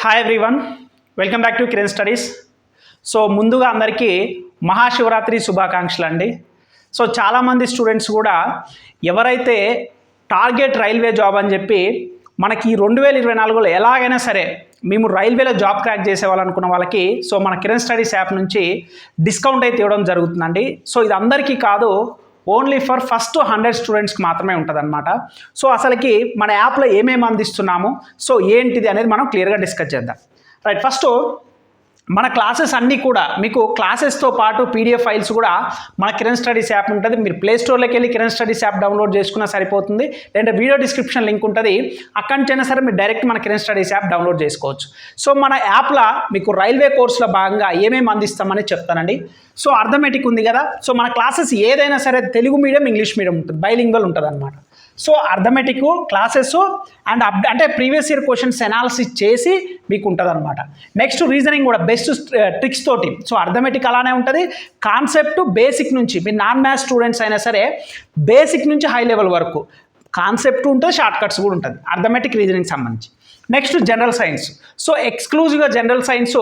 Hi everyone, welcome back to Kiran studies. So ముందుగా అందరికీ మహాశివరాత్రి శుభాకాంక్షలు అండి. సో చాలామంది స్టూడెంట్స్ కూడా ఎవరైతే టార్గెట్ రైల్వే జాబ్ అని చెప్పి మనకి 2024లో ఎలాగైనా సరే మేము రైల్వేలో జాబ్ క్రాక్ చేసేవాళ్ళనుకున్న వాళ్ళకి సో మన కిరణ్ స్టడీస్ యాప్ నుంచి డిస్కౌంట్ అయితే ఇవ్వడం జరుగుతుందండి. సో ఇది అందరికీ కాదు, ఓన్లీ ఫర్ ఫస్ట్ 100 స్టూడెంట్స్కి మాత్రమే ఉంటుంది అనమాట. సో అసలుకి మన యాప్లో ఏమేమి అందిస్తున్నాము, సో ఏంటిది అనేది మనం క్లియర్గా డిస్కస్ చేద్దాం. రైట్, ఫస్ట్ మన క్లాసెస్ అన్నీ కూడా మీకు క్లాసెస్తో పాటు పీడిఎఫ్ ఫైల్స్ కూడా మన కిరణ్ స్టడీస్ యాప్ ఉంటుంది. మీరు ప్లే స్టోర్లోకి వెళ్ళి కిరణ్ స్టడీస్ యాప్ డౌన్లోడ్ చేసుకున్నా సరిపోతుంది, లేదంటే వీడియో డిస్క్రిప్షన్ లింక్ ఉంటుంది, అక్కడి నుంచైనా సరే మీరు డైరెక్ట్ మన కిరణ్ స్టడీస్ యాప్ డౌన్లోడ్ చేసుకోవచ్చు. సో మన యాప్లో మీకు రైల్వే కోర్సులో భాగంగా ఏమేమి అందిస్తామని చెప్తానండి. సో అర్థమెటిక్ ఉంది కదా, సో మన క్లాసెస్ ఏదైనా సరే తెలుగు మీడియం ఇంగ్లీష్ మీడియం ఉంటుంది, బైలింగ్వల్ ఉంటుంది అనమాట. సో అర్థమెటిక్ క్లాసెస్ అండ్ అంటే ప్రీవియస్ ఇయర్ క్వశ్చన్స్ అనాలిసిస్ చేసి మీకు ఉంటుంది అనమాట. నెక్స్ట్ రీజనింగ్ కూడా బెస్ట్ ట్రిక్స్ తోటి. సో అర్థమెటిక్ అలానే ఉంటుంది, కాన్సెప్ట్ బేసిక్ నుంచి మీరు నాన్ మ్యాథ్స్ స్టూడెంట్స్ అయినా సరే బేసిక్ నుంచి హై లెవెల్ వరకు కాన్సెప్ట్ ఉంటుంది, షార్ట్ కట్స్ కూడా ఉంటుంది అర్థమెటిక్ రీజనింగ్ సంబంధించి. Next general science. సో ఎక్స్క్లూజివ్గా జనరల్ సైన్స్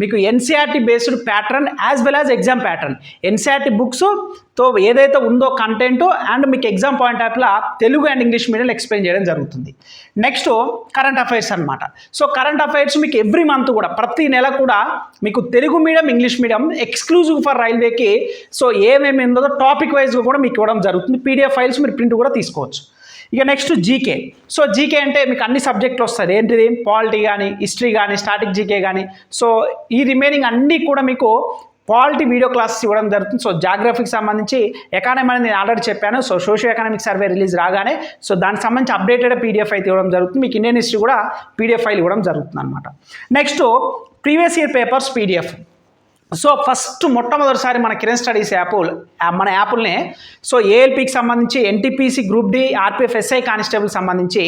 మీకు NCERT based pattern as well as exam pattern, NCERT బుక్స్తో ఏదైతే ఉందో కంటెంట్ అండ్ మీకు ఎగ్జామ్ పాయింట్ ఆఫ్లో తెలుగు అండ్ ఇంగ్లీష్ మీడియంలో ఎక్స్ప్లెయిన్ చేయడం జరుగుతుంది. నెక్స్ట్ కరెంట్ అఫైర్స్ అనమాట. సో కరెంట్ అఫైర్స్ మీకు ఎవ్రీ మంత్ కూడా ప్రతి నెల కూడా మీకు Telugu medium English medium exclusive for రైల్వేకి so ఏమేమి ఉందో టాపిక్ వైజ్గా కూడా మీకు ఇవ్వడం జరుగుతుంది. పీడిఎఫ్ ఫైల్స్ మీరు ప్రింట్ కూడా తీసుకోవచ్చు. ఇక నెక్స్ట్ జీకే. సో జీకే అంటే మీకు అన్ని సబ్జెక్టులు వస్తుంది, ఏంటిది పాలిటీ కానీ హిస్టరీ కానీ స్టాటిక్ జీకే కానీ. సో ఈ రిమైనింగ్ అన్నీ కూడా మీకు క్వాలిటీ వీడియో క్లాసెస్ ఇవ్వడం జరుగుతుంది. సో జాగ్రఫీకి సంబంధించి ఎకానమీ అనేది నేను ఆల్రెడీ చెప్పాను. So socio economic survey release రాగానే సో దానికి సంబంధించి అప్డేటెడ్ పీడిఎఫ్ అయితే ఇవ్వడం జరుగుతుంది. మీకు ఇండియన్ హిస్టరీ కూడా పీడిఎఫ్ ఫైల్ ఇవ్వడం జరుగుతుంది అనమాట. Next previous year papers PDF. So first మొట్టమొదటిసారి మన కిరణ్ స్టడీస్ మన యాప్నే సో ఏఎల్పికి సంబంధించి NTPC group D RPF SI constable సంబంధించి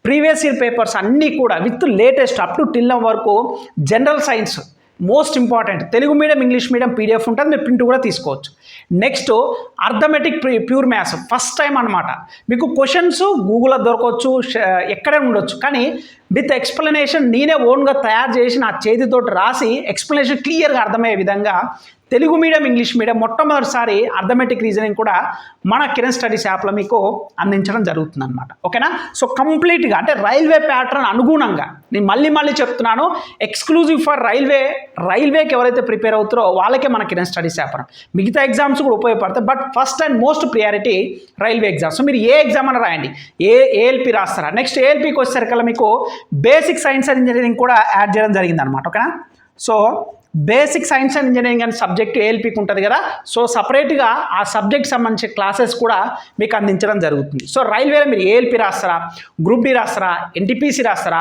ప్రీవియస్ ఇయర్ పేపర్స్ అన్నీ కూడా with latest up to till వరకు general science most important Telugu medium English medium PDF ఉంటుంది, మీరు ప్రింట్ కూడా తీసుకోవచ్చు. Next arithmetic pure maths first time అనమాట. మీకు క్వశ్చన్స్ గూగుల్లో దొరకవచ్చు, ఎక్కడే ఉండొచ్చు, కానీ విత్ ఎక్స్ప్లెనేషన్ నేనే ఓన్గా తయారు చేసి నా చేతితోటి రాసి ఎక్స్ప్లెనేషన్ క్లియర్గా అర్థమయ్యే విధంగా తెలుగు మీడియం ఇంగ్లీష్ మీడియం మొట్టమొదటిసారి అర్థమెటిక్ రీజనింగ్ కూడా మన కిరణ్ స్టడీస్ యాప్లో మీకు అందించడం జరుగుతుంది అనమాట. ఓకేనా? సో కంప్లీట్గా అంటే రైల్వే ప్యాటర్న్ అనుగుణంగా నేను మళ్ళీ చెప్తున్నాను, ఎక్స్క్లూజివ్ ఫర్ రైల్వేకి ఎవరైతే ప్రిపేర్ అవుతారో వాళ్ళకే మన కిరణ్ స్టడీస్ యాప్. మిగతా ఎగ్జామ్స్ కూడా ఉపయోగపడతాయి, but first and most priority railway exams. So మీరు ఏ ఎగ్జామ్ అని రాయండి, ఏఎల్పి రాస్తారా, నెక్స్ట్ ఏఎల్పికి వచ్చేసరికల్లా మీకు బేసిక్ సైన్స్ అండ్ ఇంజనీరింగ్ కూడా యాడ్ చేయడం జరిగింది అనమాట. ఓకేనా? So basic science and engineering అనే సబ్జెక్ట్ ఏఎల్పికి ఉంటుంది కదా, సో సపరేట్గా ఆ సబ్జెక్ట్ సంబంధించిన క్లాసెస్ కూడా మీకు అందించడం జరుగుతుంది. సో రైల్వేలో మీరు ఏఎల్పి రాస్తారా, గ్రూప్ డి రాస్తారా, ఎన్టీపీసీ రాస్తారా,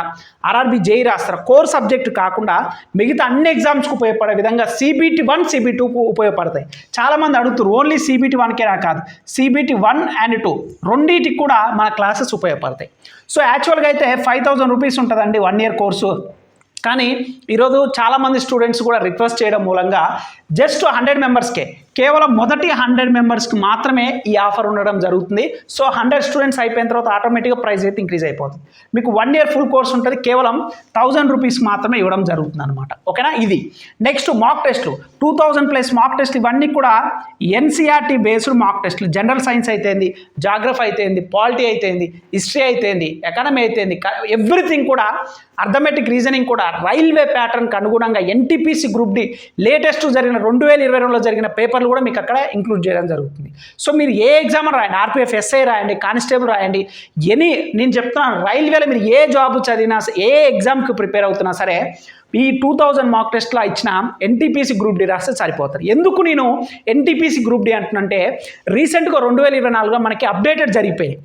ఆర్ఆర్బి జేఈ రాస్తారా, కోర్ సబ్జెక్ట్ కాకుండా మిగతా అన్ని ఎగ్జామ్స్కి ఉపయోగపడే విధంగా CBT 1 CBT 2 ఉపయోగపడతాయి. చాలామంది అడుగుతారు ఓన్లీ CBT 1కే కాదు, CBT 1 and 2 రెండింటికి కూడా మన క్లాసెస్ ఉపయోగపడతాయి. సో యాక్చువల్గా అయితే 5,000 రూపీస్ ఉంటుందండి 1 year కోర్సు, కానీ ఈరోజు చాలామంది స్టూడెంట్స్ కూడా రిక్వెస్ట్ చేయడం మూలంగా జస్ట్ 100 మెంబర్స్కే, కేవలం మొదటి 100 మెంబర్స్కి మాత్రమే ఈ ఆఫర్ ఉండడం జరుగుతుంది. సో 100 స్టూడెంట్స్ అయిపోయిన తర్వాత ఆటోమేటిక్గా ప్రైస్ అయితే ఇంక్రీజ్ అయిపోతుంది. మీకు 1 year ఫుల్ కోర్స్ ఉంటుంది, కేవలం 1000 రూపీస్ మాత్రమే ఇవ్వడం జరుగుతుంది అనమాట. ఓకేనా? ఇది నెక్స్ట్ మాక్ టెస్ట్లు 2000+ మాక్ టెస్ట్లు, ఇవన్నీ కూడా ఎన్సీఆర్టీ బేస్డ్ మాక్ టెస్ట్లు. జనరల్ సైన్స్ అయితేంది, జాగ్రఫీ అయితేంది, పాలిటీ అయితేంది, హిస్టరీ అయితేంది, ఎకానమీ అయితేంది, ఎవ్రీథింగ్ కూడా అర్థమెటిక్ రీజనింగ్ కూడా రైల్వే ప్యాటర్న్కి అనుగుణంగా ఎన్టీపీసీ గ్రూప్ డి లేటెస్ట్ జరిగిన 2022లో జరిగిన పేపర్లు కూడా మీకు అక్కడ ఇంక్లూడ్ చేయడం జరుగుతుంది. సో మీరు ఏ ఎగ్జామ్ రాయండి, ఆర్పిఎఫ్ ఎస్ఐ రాయండి, కానిస్టేబుల్ రాయండి, నేను చెప్తున్నాను రైల్వేలో మీరు ఏ జాబ్ చదివినా, ఏ ఎగ్జామ్కి ప్రిపేర్ అవుతున్నా సరే ఈ 2000 మాక్ టెస్ట్లో ఇచ్చిన ఎన్టీపీసీ గ్రూప్ డి రాస్తే సరిపోతారు. ఎందుకు నేను ఎన్టీపీసీ గ్రూప్ డి అంటున్నంటే రీసెంట్గా 2024లో మనకి అప్డేటెడ్ జరిగిపోయింది,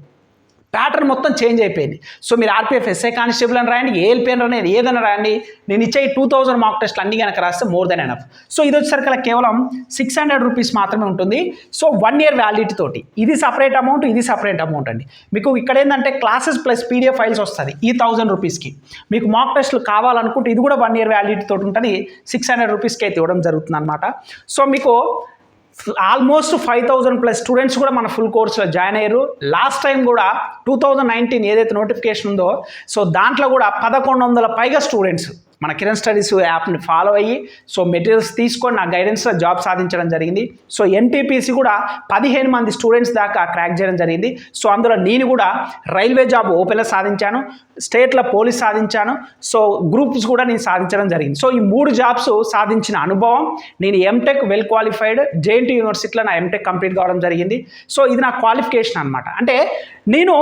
ప్యాటర్న్ మొత్తం చేంజ్ అయిపోయింది. సో మీరు ఆర్పిఎఫ్ ఎస్ఐ కానిస్టేబుల్ అని రాయండి, ఏఎల్పి అని రాయండి, ఏదైనా రాయండి, నేను ఇచ్చే 2000 మాక్ టెస్ట్లు అన్ని కనుక రాస్తే మోర్ దెన్ ఎనఫ్. సో ఇది వచ్చేసరికి కేవలం 600 రూపీస్ మాత్రమే ఉంటుంది. సో 1 year వ్యాలిడిటీ తోటి ఇది సపరేట్ అమౌంట్, ఇది సపరేట్ అమౌంట్ అండి. మీకు ఇక్కడ ఏంటంటే క్లాసెస్ ప్లస్ పీడిఎఫ్ ఫైల్స్ వస్తుంది ఈ 1000 రూపీస్కి. మీకు మాక్ టెస్ట్లు కావాలనుకుంటే ఇది కూడా 1 year వ్యాలిడిటీ తోటి ఉంటుంది, 600 రూపీస్కి అయితే ఇవ్వడం జరుగుతుంది అనమాట. సో మీకు ఆల్మోస్ట్ 5,000+ స్టూడెంట్స్ కూడా మన ఫుల్ కోర్సులో జాయిన్ అయ్యారు. లాస్ట్ టైం కూడా 2019 ఏదైతే నోటిఫికేషన్ ఉందో సో దాంట్లో కూడా 1100 పైగా స్టూడెంట్స్ మన కిరణ్ స్టడీస్ యాప్ని ఫాలో అయ్యి సో మెటీరియల్స్ తీసుకొని నా గైడెన్స్లో జాబ్ సాధించడం జరిగింది. సో ఎన్టీపీసీ కూడా 15 మంది స్టూడెంట్స్ దాకా క్రాక్ చేయడం జరిగింది. సో అందులో నేను కూడా రైల్వే జాబ్ ఓపెన్లో సాధించాను, స్టేట్లో పోలీస్ సాధించాను, సో గ్రూప్స్ కూడా నేను సాధించడం జరిగింది. సో ఈ 3 జాబ్స్ సాధించిన అనుభవం, నేను ఎంటెక్ వెల్ క్వాలిఫైడ్ జేఎన్టీ యూనివర్సిటీలో నా ఎంటెక్ కంప్లీట్ కావడం జరిగింది. సో ఇది నా క్వాలిఫికేషన్ అనమాట. అంటే నేను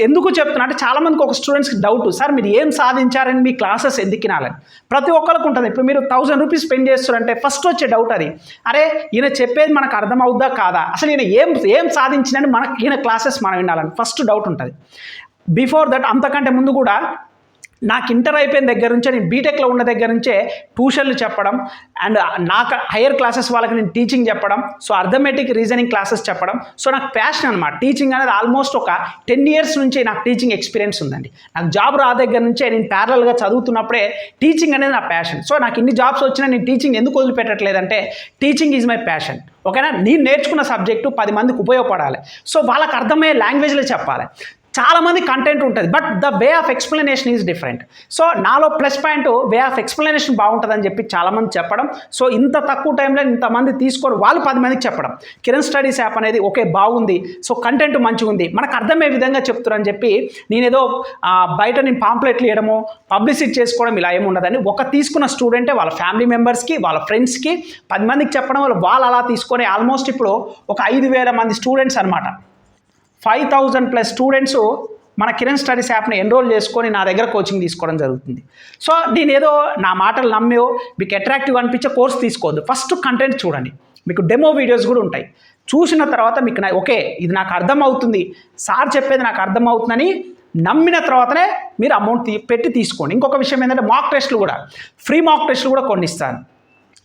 ఎందుకు చెప్తున్నా అంటే చాలామందికి ఒక స్టూడెంట్స్కి డౌట్, సార్ మీరు ఏం సాధించారని మీ క్లాసెస్ ఎందుకు వినాలని ప్రతి ఒక్కరికి ఉంటుంది. ఇప్పుడు మీరు 1000 రూపీస్ స్పెండ్ చేస్తారంటే ఫస్ట్ వచ్చే డౌట్ అది, అరే ఈయన చెప్పేది మనకు అర్థం అవుద్దా కాదా, అసలు ఈయన ఏం సాధించినని ఈయన క్లాసెస్ మనం వినాలని ఫస్ట్ డౌట్ ఉంటుంది. బిఫోర్ దట్ అంతకంటే ముందు కూడా నాకు ఇంటర్ అయిపోయిన దగ్గర నుంచే నేను బీటెక్లో ఉన్న దగ్గర నుంచే ట్యూషన్లు చెప్పడం అండ్ నాకు హైయర్ క్లాసెస్ వాళ్ళకి నేను టీచింగ్ చెప్పడం, సో అర్థమెటిక్ రీజనింగ్ క్లాసెస్ చెప్పడం. సో నాకు ప్యాషన్ అనమాట టీచింగ్ అనేది. ఆల్మోస్ట్ ఒక 10 ఇయర్స్ నుంచి నాకు టీచింగ్ ఎక్స్పీరియన్స్ ఉందండి. నాకు జాబ్ రా దగ్గర నుంచే నేను ప్యారలల్గా చదువుతున్నప్పుడే టీచింగ్ అనేది నా ప్యాషన్. సో నాకు ఇన్ని జాబ్స్ వచ్చినా నేను టీచింగ్ ఎందుకు వదిలిపెట్టట్లేదంటే టీచింగ్ ఈజ్ మై ప్యాషన్. ఓకేనా, నేను నేర్చుకున్న సబ్జెక్టు 10 మందికి ఉపయోగపడాలి, సో వాళ్ళకి అర్థమయ్యే లాంగ్వేజ్లో చెప్పాలి. చాలామంది కంటెంట్ ఉంటుంది, but the way of explanation is different. So నాలో plus point way of explanation బాగుంటుందని చెప్పి చాలామంది చెప్పడం. సో ఇంత తక్కువ టైంలో ఇంతమంది తీసుకొని వాళ్ళు 10 మందికి చెప్పడం, కిరణ్ స్టడీస్ యాప్ అనేది ఓకే బాగుంది, సో కంటెంట్ మంచిగా ఉంది, మనకు అర్థమయ్యే విధంగా చెప్తున్నారని చెప్పి నేనేదో బయట నేను పాంప్లెట్లు ఇవ్వడము పబ్లిసిటీ చేసుకోవడం ఇలా ఏముండదని, ఒక తీసుకున్న స్టూడెంటే వాళ్ళ ఫ్యామిలీ మెంబర్స్కి వాళ్ళ ఫ్రెండ్స్కి 10 మందికి చెప్పడం వల్ల వాళ్ళు అలా తీసుకొని ఆల్మోస్ట్ ఇప్పుడు ఒక 5000 మంది స్టూడెంట్స్ అనమాట, 5000+ స్టూడెంట్స్ మన కిరణ్ స్టడీస్ యాప్ని ఎన్రోల్ చేసుకొని నా దగ్గర కోచింగ్ తీసుకోవడం జరుగుతుంది. సో నేను ఏదో నా మాటలు నమ్మో మీకు అట్రాక్టివ్ అనిపించే కోర్స్ తీసుకోవద్దు, ఫస్ట్ కంటెంట్ చూడండి. మీకు డెమో వీడియోస్ కూడా ఉంటాయి, చూసిన తర్వాత మీకు ఓకే ఇది నాకు అర్థం అవుతుంది, సార్ చెప్పేది నాకు అర్థం అవుతుందని నమ్మిన తర్వాతనే మీరు అమౌంట్ పెట్టి తీసుకోండి. ఇంకొక విషయం ఏంటంటే మాక్ టెస్ట్లు కూడా, ఫ్రీ మాక్ టెస్ట్లు కూడా కొన్ని ఇస్తాను.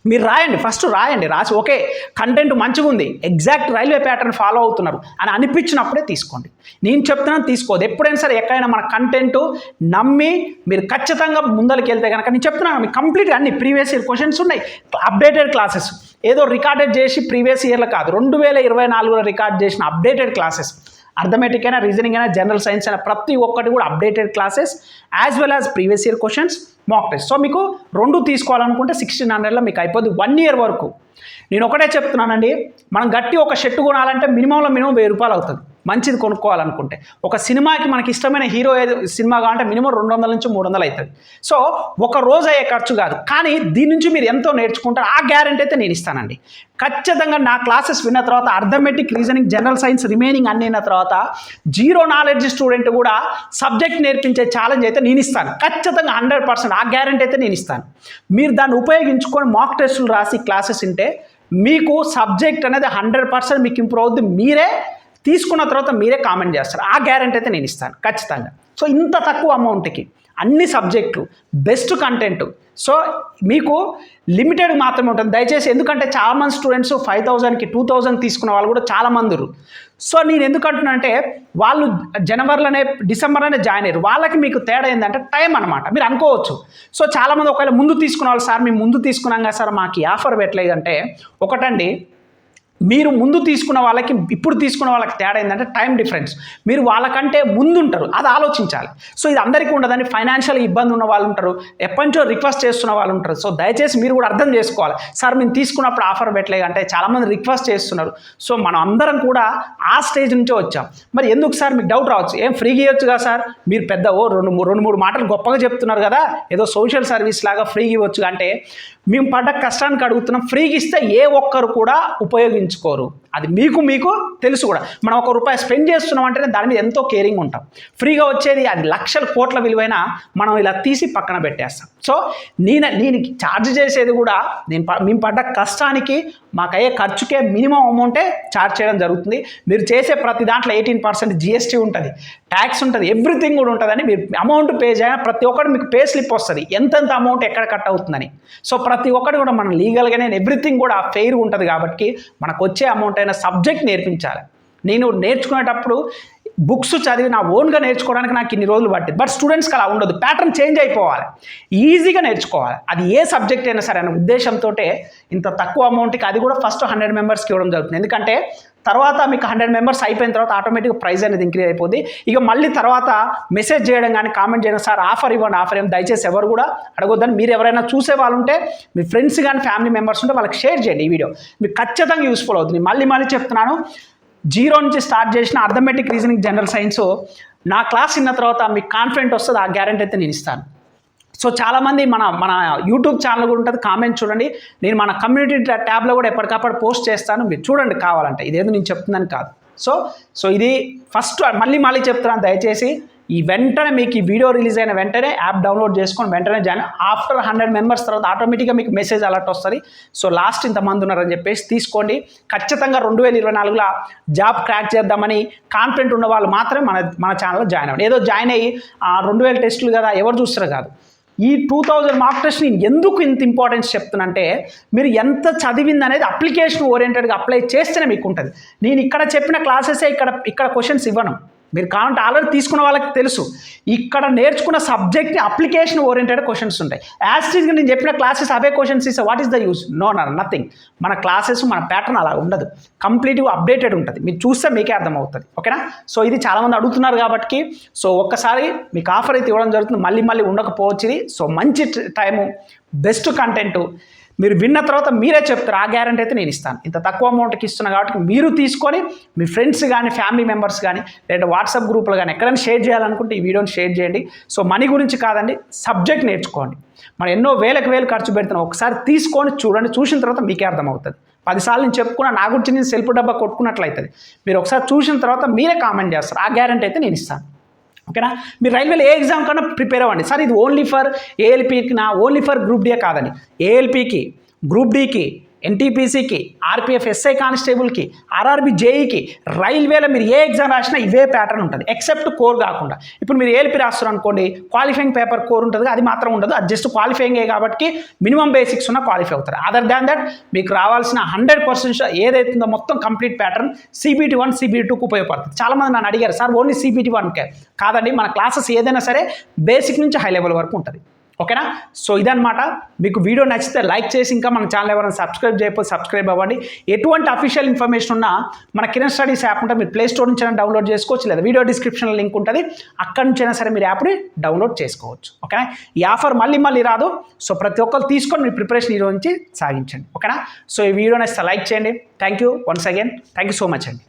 మీరు రాయండి, ఫస్ట్ రాయండి, రాసి ఓకే కంటెంట్ మంచిగా ఉంది, ఎగ్జాక్ట్ రైల్వే ప్యాటర్న్ ఫాలో అవుతున్నారు అని అనిపించినప్పుడే తీసుకోండి. నేను చెప్తున్నాను తీసుకోదు. ఎప్పుడైనా సరే ఎక్కడైనా మన కంటెంట్ నమ్మి మీరు ఖచ్చితంగా ముందరికి వెళ్తే కనుక నేను చెప్తున్నాను మీకు కంప్లీట్గా అన్ని ప్రీవియస్ ఇయర్ క్వశ్చన్స్ ఉన్నాయి, అప్డేటెడ్ క్లాసెస్, ఏదో రికార్డెడ్ చేసి ప్రీవియస్ ఇయర్లో కాదు 2024లో రికార్డ్ చేసిన అప్డేటెడ్ క్లాసెస్, అర్థమెటిక్ అయినా రీజనింగ్ అయినా జనరల్ సైన్స్ అయినా ప్రతి ఒక్కటి కూడా updated classes as well as previous year questions, mock test. So మీకు 2 తీసుకోవాలనుకుంటే 1600లో మీకు అయిపోద్ది 1 ఇయర్ వరకు. నేను ఒకటే చెప్తున్నానండి, మనం గట్టి ఒక షర్ట్ కొనాలంటే మినిమం 1000 రూపాయలు అవుతుంది మంచిది కొనుక్కోవాలనుకుంటే. ఒక సినిమాకి మనకి ఇష్టమైన హీరో సినిమా కావాలంటే మినిమం 200 నుంచి 300 అవుతుంది. సో ఒక రోజు అయ్యే ఖర్చు కాదు, కానీ దీని నుంచి మీరు ఎంతో నేర్చుకుంటారు, ఆ గ్యారెంటీ అయితే నేను ఇస్తానండి. ఖచ్చితంగా నా క్లాసెస్ విన్న తర్వాత arithmetic reasoning general science remaining అన్ని అయిన తర్వాత జీరో నాలెడ్జ్ స్టూడెంట్ కూడా సబ్జెక్ట్ నేర్పించే ఛాలెంజ్ అయితే నేను ఇస్తాను ఖచ్చితంగా 100%. ఆ గ్యారెంటీ అయితే నేను ఇస్తాను. మీరు దాన్ని ఉపయోగించుకొని మాక్ టెస్టులు రాసి క్లాసెస్ ఉంటే మీకు సబ్జెక్ట్ అనేది 100% మీకు ఇంప్రూవ్ అవుద్ది. మీరే తీసుకున్న తర్వాత మీరే కామెంట్ చేస్తారు, ఆ గ్యారెంటీ అయితే నేను ఇస్తాను ఖచ్చితంగా. సో ఇంత తక్కువ అమౌంట్కి అన్ని సబ్జెక్టులు, బెస్ట్ కంటెంట్, సో మీకు లిమిటెడ్ మాత్రమే ఉంటుంది దయచేసి. ఎందుకంటే చాలామంది స్టూడెంట్స్ 5000కి 2000 తీసుకున్న వాళ్ళు కూడా చాలామంది ఉన్నారు. సో నేను ఎందుకంటున్నానంటే వాళ్ళు జనవరిలోనే డిసెంబర్లోనే జాయిన్ అయ్యారు, వాళ్ళకి మీకు తేడా ఏంటంటే టైం అనమాట. మీరు అనుకోవచ్చు, సో చాలామంది ఒకవేళ ముందు తీసుకున్న వాళ్ళు, సార్ మేము ముందు తీసుకున్నాం కదా సార్ మాకు ఈ ఆఫర్ పెట్టలేదంటే, ఒకటండి మీరు ముందు తీసుకున్న వాళ్ళకి ఇప్పుడు తీసుకున్న వాళ్ళకి తేడా ఏంటంటే టైం డిఫరెన్స్. మీరు వాళ్ళకంటే ముందు ఉంటారు, అది ఆలోచించాలి. సో ఇది అందరికీ ఉండదని, ఫైనాన్షియల్ ఇబ్బంది ఉన్న వాళ్ళు ఉంటారు, ఎప్పటి నుంచో రిక్వెస్ట్ చేస్తున్న వాళ్ళు ఉంటారు. సో దయచేసి మీరు కూడా అర్థం చేసుకోవాలి, సార్ మేము తీసుకున్నప్పుడు ఆఫర్ పెట్టలేదు అంటే చాలామంది రిక్వెస్ట్ చేస్తున్నారు. సో మనం అందరం కూడా ఆ స్టేజ్ నుంచే వచ్చాం. మరి ఎందుకు సార్ మీకు డౌట్ రావచ్చు, ఏం ఫ్రీగా ఇవ్వచ్చు కదా సార్, మీరు పెద్ద రెండు మూడు మాటలు గొప్పగా చెప్తున్నారు కదా, ఏదో సోషల్ సర్వీస్ లాగా ఫ్రీగా ఇవ్వచ్చు అంటే మేము పడ్డ కష్టానికి అడుగుతున్నాం. ఫ్రీగా ఇస్తే ఏ ఒక్కరు కూడా ఉపయోగించుకోరు, అది మీకు తెలుసు కూడా. మనం ₹1 స్పెండ్ చేస్తున్నాం అంటే దాని మీద ఎంతో కేరింగ్ ఉంటాం. ఫ్రీగా వచ్చేది అది లక్షల కోట్ల విలువైన మనం ఇలా తీసి పక్కన పెట్టేస్తాం. సో నేను ఛార్జ్ చేసేది కూడా మేము పడ్డ కష్టానికి మాకు అయ్యే ఖర్చుకే మినిమం అమౌంటే ఛార్జ్ చేయడం జరుగుతుంది. మీరు చేసే ప్రతి దాంట్లో 18% GST ఉంటుంది, ట్యాక్స్ ఉంటుంది, ఎవ్రీథింగ్ కూడా ఉంటుందని మీరు అమౌంట్ పే చేయగా ప్రతి ఒక్కటి మీకు పే స్లిప్ వస్తుంది ఎంతెంత అమౌంట్ ఎక్కడ కట్ అవుతుందని. సో ప్రతి ఒక్కటి కూడా మనం లీగల్గానే ఎవ్రీథింగ్ కూడా ఫెయిర్ ఉంటుంది కాబట్టి మనకు వచ్చే అమౌంట్ అయినా సబ్జెక్ట్ నేర్పించాలి. నేను నేర్చుకునేటప్పుడు బుక్స్ చదివి నా ఓన్గా నేర్చుకోవడానికి నాకు ఇన్ని రోజులు పట్టింది. బట్ స్టూడెంట్స్కి అలా ఉండదు, ప్యాటర్న్ చేంజ్ అయిపోవాలి, ఈజీగా నేర్చుకోవాలి. అది ఏ సబ్జెక్ట్ అయినా సరే అనే ఉద్దేశంతో ఇంత తక్కువ అమౌంట్కి అది కూడా ఫస్ట్ 100 మెంబర్స్కి ఇవ్వడం జరుగుతుంది. ఎందుకంటే తర్వాత మీకు 100 మెంబర్స్ అయిపోయిన తర్వాత ఆటోమేటిక్గా ప్రైస్ అనేది ఇంక్రీజ్ అయిపోద్ది. ఇక మళ్ళీ తర్వాత మెసేజ్ చేయడం కానీ కామెంట్ చేయడం, సార్ ఆఫర్ ఇవ్వండి ఆఫర్ ఏం, దయచేసి ఎవరు కూడా అడగొద్దని. మీరు ఎవరైనా చూసే వాళ్ళు ఉంటే మీ ఫ్రెండ్స్ కానీ ఫ్యామిలీ మెంబర్స్ ఉంటే వాళ్ళకి షేర్ చేయండి ఈ వీడియో, మీకు ఖచ్చితంగా యూస్ఫుల్ అవుతుంది. మళ్ళీ చెప్తున్నాను, 0 నుంచి స్టార్ట్ చేసిన అర్థమెటిక్, రీజనింగ్, జనరల్ సైన్స్ నా క్లాస్ విన్న తర్వాత మీకు కాన్ఫిడెంట్ వస్తుంది, ఆ గ్యారెంటీ అయితే నేను ఇస్తాను. సో చాలామంది మన యూట్యూబ్ ఛానల్ కూడా ఉంటుంది, కామెంట్ చూడండి. నేను మన కమ్యూనిటీ ట్యాబ్లో కూడా ఎప్పటికప్పుడు పోస్ట్ చేస్తాను, మీరు చూడండి కావాలంటే. ఇదేదో నేను చెప్తున్నాను కాదు. సో ఇది ఫస్ట్ మళ్ళీ చెప్తున్నాను, దయచేసి ఈ వెంటనే మీకు ఈ వీడియో రిలీజ్ అయిన వెంటనే యాప్ డౌన్లోడ్ చేసుకొని వెంటనే జాయిన్. ఆఫ్టర్ 100 మెంబర్స్ తర్వాత ఆటోమేటిక్గా మీకు మెసేజ్ అలర్ట్ వస్తుంది. సో లాస్ట్ ఇంతమంది ఉన్నారని చెప్పేసి తీసుకోండి. ఖచ్చితంగా 2024లో జాబ్ క్రాక్ చేద్దామని కాన్ఫిడెంట్ ఉన్న వాళ్ళు మాత్రమే మన ఛానల్లో జాయిన్ అవ్వండి. ఏదో జాయిన్ అయ్యి 2000 టెస్టులు కదా ఎవరు చూస్తారు కాదు. ఈ 2000 మార్క్ టెస్ట్ నేను ఎందుకు ఇంత ఇంపార్టెన్స్ చెప్తున్నానంటే, మీరు ఎంత చదివింది అనేది అప్లికేషన్ ఓరియంటెడ్గా అప్లై చేస్తేనే మీకు ఉంటుంది. నేను ఇక్కడ చెప్పిన క్లాసెసే ఇక్కడ క్వశ్చన్స్ ఇవ్వను. మీరు కావాలంటే ఆల్రెడీ తీసుకున్న వాళ్ళకి తెలుసు, ఇక్కడ నేర్చుకున్న సబ్జెక్ట్ని అప్లికేషన్ ఓరియంటెడ్ క్వశ్చన్స్ ఉంటాయి. యాజ్ టీజ్గా నేను చెప్పిన క్లాసెస్ అవే క్వశ్చన్స్ ఇస్తే what is the use? Nothing. మన క్లాసెస్ మన ప్యాటర్న్ అలా ఉండదు, కంప్లీట్గా అప్డేటెడ్ ఉంటుంది. మీరు చూస్తే మీకే అర్థమవుతుంది. ఓకేనా? సో ఇది చాలామంది అడుగుతున్నారు కాబట్టి సో ఒక్కసారి మీకు ఆఫర్ అయితే ఇవ్వడం జరుగుతుంది. మళ్ళీ ఉండకపోవచ్చు ఇది. సో మంచి టైము, బెస్ట్ కంటెంట్, మీరు విన్న తర్వాత మీరే చెప్తారు, ఆ గ్యారెంటీ అయితే నేను ఇస్తాను. ఇంత తక్కువ అమౌంట్కి ఇస్తున్నా కాబట్టి మీరు తీసుకొని మీ ఫ్రెండ్స్ కానీ ఫ్యామిలీ మెంబర్స్ కానీ లేదా వాట్సాప్ గ్రూపులు కానీ ఎక్కడైనా షేర్ చేయాలనుకుంటే ఈ వీడియోని షేర్ చేయండి. సో మనీ గురించి కాదండి, సబ్జెక్ట్ నేర్చుకోండి. మనం ఎన్నో వేలు ఖర్చు పెడుతున్నాం, ఒకసారి తీసుకొని చూడండి, చూసిన తర్వాత మీకే అర్థమవుతుంది. 10 సార్లు నేను చెప్పుకున్నా, నా గురించి నేను సెల్ఫ్ డబ్బా కొట్టుకున్నట్లయితుంది. మీరు ఒకసారి చూసిన తర్వాత మీరే కామెంట్ చేస్తారు, ఆ గ్యారెంటీ అయితే నేను ఇస్తాను. ఓకేనా? మీరు రైల్వేలో ఏ ఎగ్జామ్ కన్నా ప్రిపేర్ అవ్వండి. సార్ ఇది ఓన్లీ ఫర్ ఏఎల్పీకి, ఓన్లీ ఫర్ గ్రూప్ డి కాదని, ఏఎల్పీకి, గ్రూప్ డికి, ఎన్టీపీసీకి, ఆర్పీఎఫ్ ఎస్ఐ కానిస్టేబుల్కి, ఆర్ఆర్బీ జేఈకి, రైల్వేలో మీరు ఏ ఎగ్జామ్ రాసినా ఇవే ప్యాటర్న్ ఉంటుంది, ఎక్సెప్ట్ కోర్ కాకుండా. ఇప్పుడు మీరు ఏఎల్పీ రాస్తారు అనుకోండి, క్వాలిఫైయింగ్ పేపర్ కోర్ ఉంటుంది, అది మాత్రం ఉండదు. అది జస్ట్ క్వాలిఫైయింగే కాబట్టి మినిమం బేసిక్స్ ఉన్న క్వాలిఫై అవుతారు. అదర్ దాన్ దట్ మీకు రావాల్సిన 100% ఏదైతుందో మొత్తం కంప్లీట్ ప్యాటర్న్ CBT 1, CBT 2కు ఉపయోగపడుతుంది. చాలామంది నన్ను అడిగారు, సార్ ఓన్లీ CBT 1కే కాదండి, మన క్లాసెస్ ఏదైనా సరే బేసిక్ నుంచి హై లెవెల్ వరకు ఉంటుంది. ఓకేనా? సో ఇదన్నమాట. మీకు వీడియో నచ్చితే లైక్ చేసి, ఇంకా మన ఛానల్ ఎవరైనా సబ్స్క్రైబ్ చేయకపోతే సబ్స్క్రైబ్ అవ్వండి. ఎటువంటి అఫీషియల్ ఇన్ఫర్మేషన్ ఉన్నా మన కిరణ్ స్టడీస్ యాప్ ఉంటే మీరు ప్లే స్టోర్ నుంచి డౌన్లోడ్ చేసుకోవచ్చు, లేదా వీడియో డిస్క్రిప్షన్లో లింక్ ఉంటుంది, అక్కడి నుంచైనా సరే మీరు యాప్ని డౌన్లోడ్ చేసుకోవచ్చు. ఓకేనా? ఈ ఆఫర్ మళ్ళీ రాదు. సో ప్రతి ఒక్కరు తీసుకొని మీ ప్రిపరేషన్ ఈరోజు నుంచి సాగించండి. ఓకేనా? సో ఈ వీడియో నచ్చితే లైక్ చేయండి. Thank you once again. Thank you so much అండి.